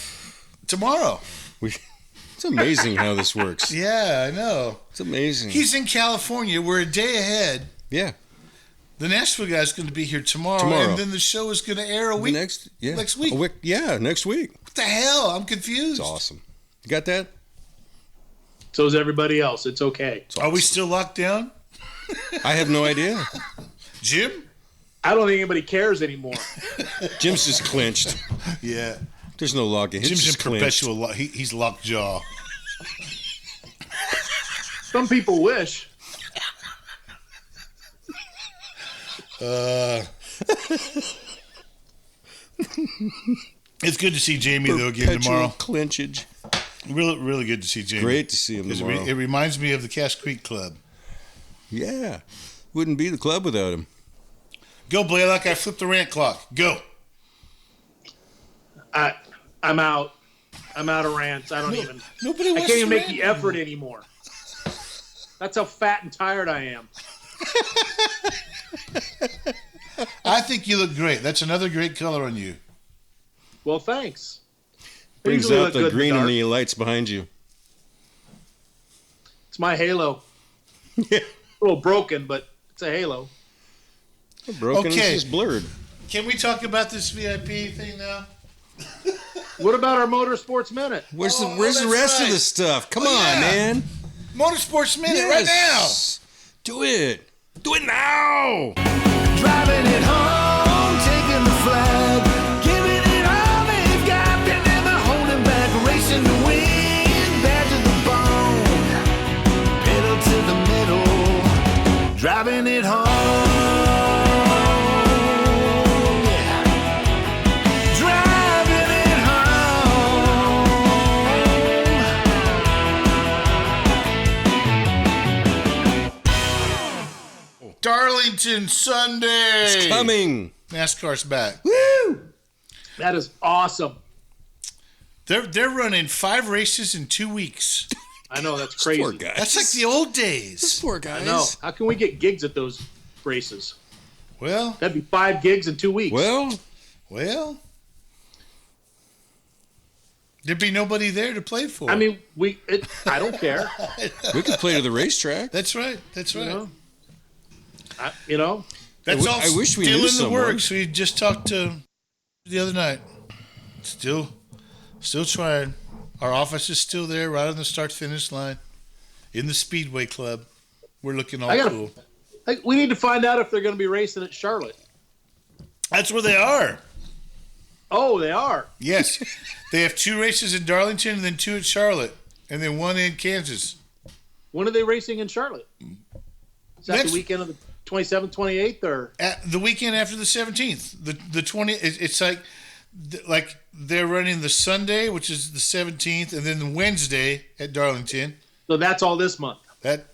tomorrow. It's amazing how this works. Yeah, I know. It's amazing. He's in California. We're a day ahead. Yeah. The Nashville guy's going to be here tomorrow, and then the show is going to air a week next week. Next week. What the hell? I'm confused. It's awesome. You got that? So is everybody else. It's okay. Are we still locked down? I have no idea. Jim? I don't think anybody cares anymore. Jim's just clinched. Yeah. There's no locking. Jim's in perpetual he's lockjaw. Some people wish. It's good to see Jamey though again tomorrow. Clinchage. Really, really good to see Jamey. Great to see him tomorrow. It reminds me of the Cash Creek Club. Yeah. Wouldn't be the club without him. Go, Blaylock. I flipped the rant clock. Go. I'm out. I'm out of rants. I don't even. Nobody I wants can't even to make rant the effort anymore. That's how fat and tired I am. I think you look great. That's another great color on you. Well, thanks. Brings Usually out look the good in green and dark. the lights behind you. It's my halo. Yeah. A little broken, but it's a halo. Broken. Okay. It's just blurred. Can we talk about this VIP thing now? What about our Motorsports Minute? Where's the that's rest right. of the stuff? Come Oh, on, yeah. man. Motorsports Minute right now. Do it. Do it now. Driving it home, taking the flag, giving it all they've got. They're never holding back, racing to win, bad to the bone, pedal to the middle, driving it home. Yeah. Driving it home. Darlington Sunday. It's coming. NASCAR's back. Woo! That is awesome. They're running 5 races in 2 weeks. I know, that's Poor crazy. guys. That's like the old days. Poor guys. I know. How can we get gigs at those races? Well, That'd be 5 gigs in 2 weeks. well. There'd be nobody there to play for. I mean, I don't care. We could play to the racetrack. That's right. That's right. You know? That's I all wish we still knew in the someone. works. We just talked to the other night. Still trying. Our office is still there, right on the start-finish line, in the Speedway Club. We're looking all cool. We need to find out if they're going to be racing at Charlotte. That's where they are. Oh, they are. Yes. They have 2 races in Darlington and then 2 at Charlotte and then 1 in Kansas. When are they racing in Charlotte? Is that Next- the weekend of the 27th, 28th, or? At the weekend after the 17th. The 20 it's like they're running the Sunday, which is the 17th, and then the Wednesday at Darlington. So that's all this month.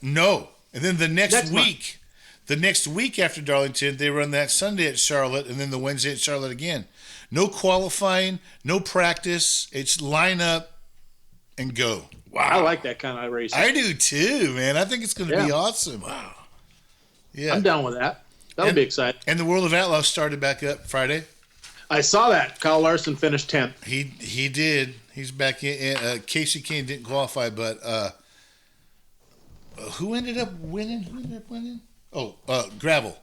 No. And then the next month. week. The next week after Darlington, they run that Sunday at Charlotte and then the Wednesday at Charlotte again. No qualifying, no practice. It's line up and go. Wow. I like that kind of racing. I do too, man. I think it's going to be awesome. Wow. Yeah. I'm down with that. That'll be exciting. And the World of Outlaws started back up Friday. I saw that. Kyle Larson finished 10th. He did. He's back in. Casey Kane didn't qualify, but who ended up winning? Oh, Gravel.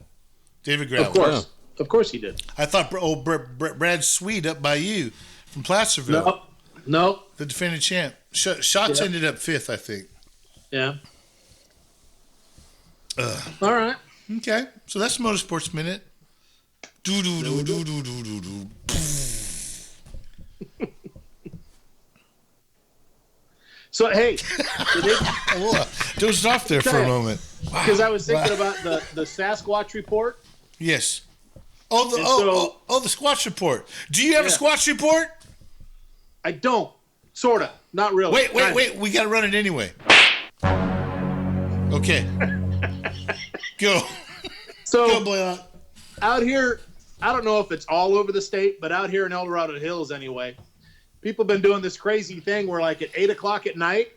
David Gravel. Of course. Yeah. Of course he did. I thought Brad Sweet up by you from Placerville. No. The defending champ. Shots ended up 5th, I think. Yeah. All right. Okay. So that's Motorsports Minute. So, hey. Dozed off there for a moment. Because I was thinking about the Sasquatch report. Yes. The Squatch report. Do you have a Squatch report? I don't. Sorta. Not really. Wait. We got to run it anyway. Okay. Go. So, Go, Blaylock. out here, I don't know if it's all over the state, but out here in El Dorado Hills anyway, people have been doing this crazy thing where like at 8 o'clock at night,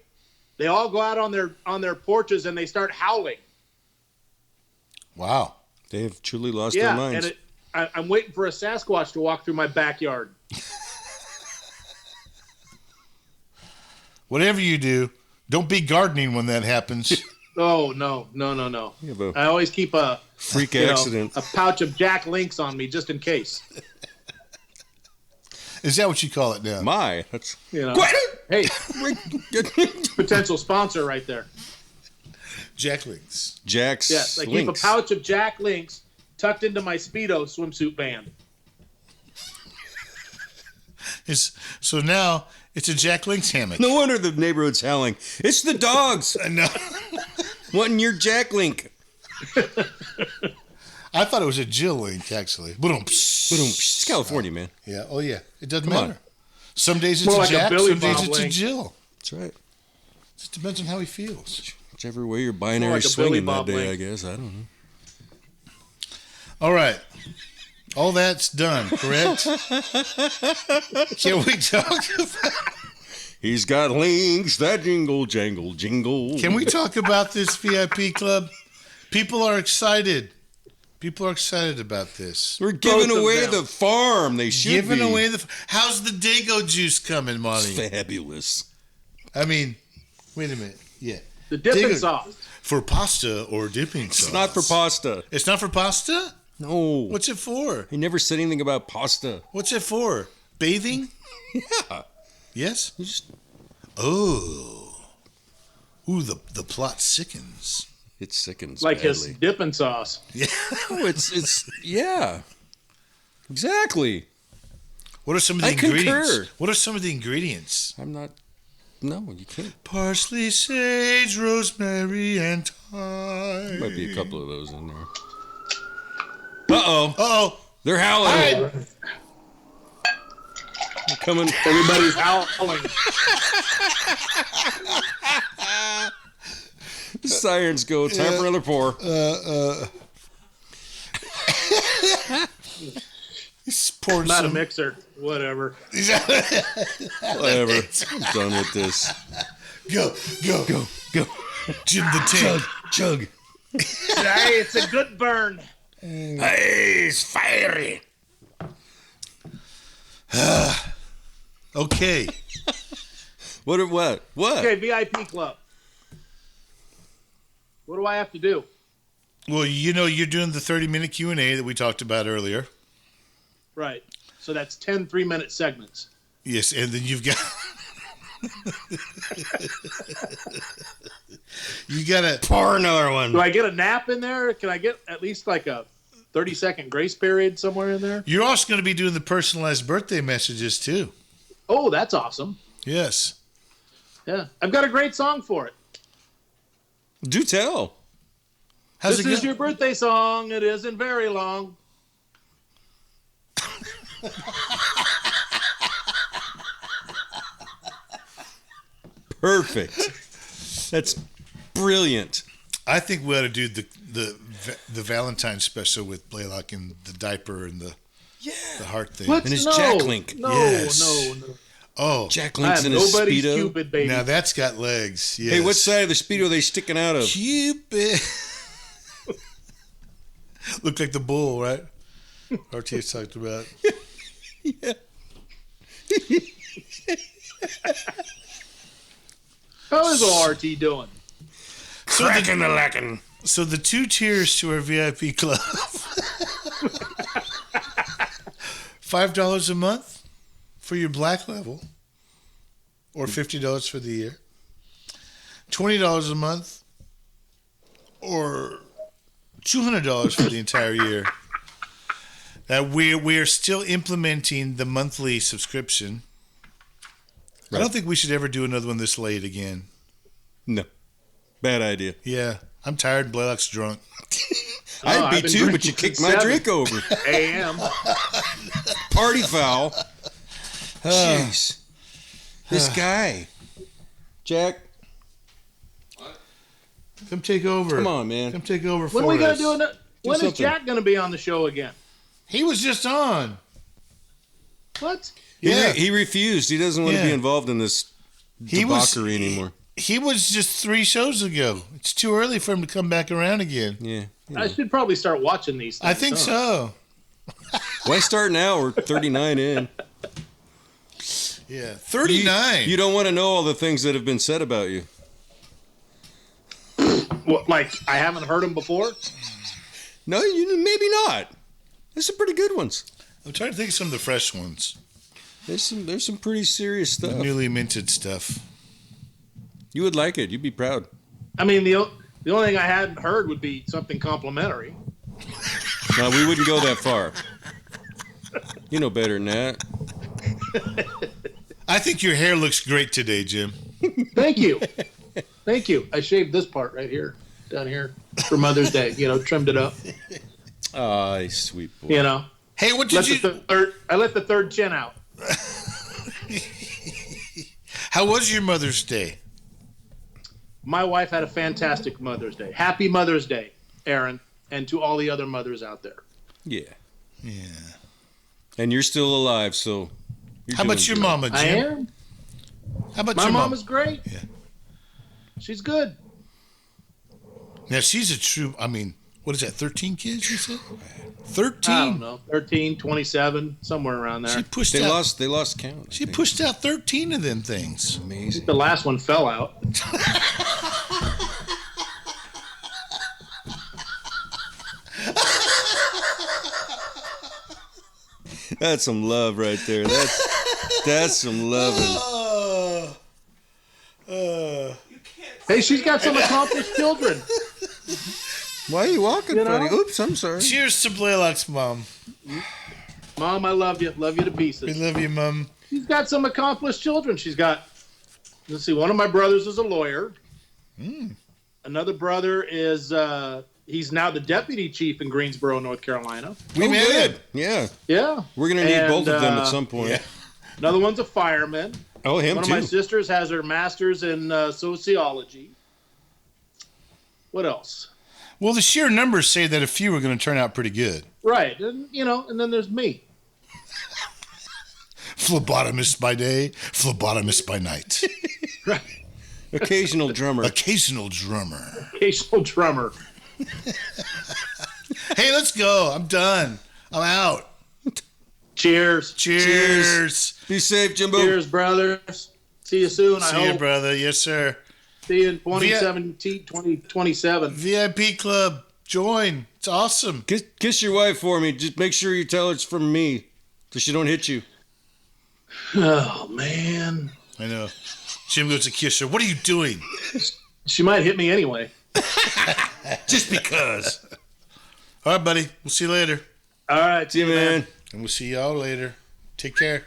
they all go out on their porches and they start howling. Wow. They have truly lost their minds. And I'm waiting for a Sasquatch to walk through my backyard. Whatever you do, don't be gardening when that happens. Oh no. You have a I always keep a freak you know, accident. a pouch of Jack Links on me just in case. Is that what you call it now? That's You know. Hey, potential sponsor right there. Jack Links. Jack's Yes, I keep Links. a pouch of Jack Links tucked into my Speedo swimsuit band. So now it's a Jack Links hammock. No wonder the neighborhood's howling. It's the dogs I know. wanting your Jack Link. I thought it was a Jill Link, actually. Boom. It's California, man. Yeah. Oh, yeah. It doesn't Come on. matter. Some days it's More a like a Jack, Billy some days Bob it's a Link. Jill. That's right. Just depends on how he feels. Whichever way your binary like a swinging Billy that Bob day, Link. I guess. I don't know. All right. All that's done, correct? Can we talk about... He's got links that jingle, jangle, jingle. Can we talk about this VIP club? People are excited. People are excited about this. We're giving Both of away them. the farm. They should Giving be. away the... How's the Dago juice coming, Monty? Fabulous. I mean, wait a minute. Yeah. The dipping Dago- sauce. For pasta or dipping sauce. It's not for pasta. It's not for pasta? No. What's it for? He never said anything about pasta. What's it for? Bathing? Yeah. Yes? You just, Oh. Ooh, the plot sickens. it sickens Like badly. his dipping sauce. Oh, it's yeah. Exactly. What are some of the I ingredients? concur. What are some of the ingredients? I'm not. No, you can't. Parsley, sage, rosemary, and thyme. Might be a couple of those in there. Uh-oh. Uh-oh. They're howling. They're coming. Everybody's howling. The sirens go. Time for another pour. He's pouring Not a some... mixer. Whatever. Whatever. I'm done with this. Go. Go. Jim the Tank. Chug. Hey, it's a good burn. Hey, it's fiery. Okay. What? Okay, VIP club. What do I have to do? Well, you know, you're doing the 30-minute Q&A that we talked about earlier. Right. So that's 10 3-minute segments. Yes, and then you've got... you got to... Pour another one. Do I get a nap in there? Can I get at least like a 30-second grace period somewhere in there? You're also going to be doing the personalized birthday messages, too. Oh, that's awesome. Yes. Yeah. I've got a great song for it. Do tell. How's This it is go? your birthday song. It isn't very long. Perfect. That's brilliant. I think we ought to do the Valentine special with Blaylock and the diaper and the heart thing. What? And his No. Jack Link. No, Yes. no. Oh, Jack I Link's have in his nobody's Speedo. Cupid, baby. now that's got legs. Yes. Hey, what side of the Speedo are they sticking out of? Cupid. Looked like the bull, right? RTS talked about. Yeah. How is ORT doing? Cracking the lacking. So the 2 tiers to our VIP club. $5 a month for your black level, or $50 for the year. $20 a month, or $200 for the entire year. Now we are still implementing the monthly subscription. I don't think we should ever do another one this late again. No. Bad idea. Yeah, I'm tired. Blaylock's drunk. I'd I've be been too, but drinking you kicked since my 7 drink over. a.m. Party foul. Jeez. This guy. Jack, Come take over. come on, man. Come take over for When are we gonna us. do it? When is something. Jack gonna be on the show again? He was just on. What? Yeah. He refused. He doesn't want to Yeah. be involved in this He was- debauchery anymore. He was just 3 shows ago. It's too early for him to come back around again. Yeah. you I know. should probably start watching these things. I think huh? so. Why start now? We're 39 in. Yeah, 39. You don't want to know all the things that have been said about you. What, like I haven't heard them before? No, maybe not. There's some pretty good ones. I'm trying to think of some of the fresh ones. There's some pretty serious stuff. Newly minted stuff. You would like it. You'd be proud. I mean, the only thing I hadn't heard would be something complimentary. No, we wouldn't go that far. You know better than that. I think your hair looks great today, Jim. Thank you. Thank you. I shaved this part right here, down here, for Mother's Day. Trimmed it up. Ah, sweet boy. Hey, what did you... I let the third chin out. How was your Mother's Day? My wife had a fantastic Mother's Day. Happy Mother's Day, Aaron, and to all the other mothers out there. Yeah. Yeah. And you're still alive, so... How about your mama, Jim? I am. How about My your mom mom? is great. Yeah. She's good. Now, she's a true... I mean, what is that, 13 kids, you said? 13? I don't know, 13, 27, somewhere around there. She pushed They out... lost count. She pushed out 13 of them things. Amazing. The last one fell out. That's some love right there. That's some loving. Hey, she's got some accomplished children. Why are you walking You know? funny? Oops, I'm sorry. Cheers to Blaylock's mom. Mom, I love you. Love you to We pieces. love you, Mom. She's got some accomplished children. She's got, let's see, one of my brothers is a lawyer. Another brother is, he's now the deputy chief in Greensboro, North Carolina. We met him. Yeah. Yeah. We're going to need And, both of them at some point. yeah. Another one's a fireman. Oh, him One too. of my sisters has her master's in sociology. What else? Well, the sheer numbers say that a few are going to turn out pretty good. Right. And, and then there's me. Phlebotomist by day, phlebotomist by night. Occasional drummer. Occasional drummer. Occasional drummer. Hey, let's go. I'm done. I'm out. Cheers. Cheers. Be safe, Jimbo. Cheers, brothers. See you soon, I See you, hope. brother. Yes, sir. See you in 2017, 2027. VIP Club. Join. It's awesome. Kiss your wife for me. Just make sure you tell her it's from me so she don't hit you. Oh, man. I know. Jim goes to kiss her. What are you doing? She might hit me anyway. Just because. All right, buddy. We'll see you later. All right. See you, man. And we'll see y'all later. Take care.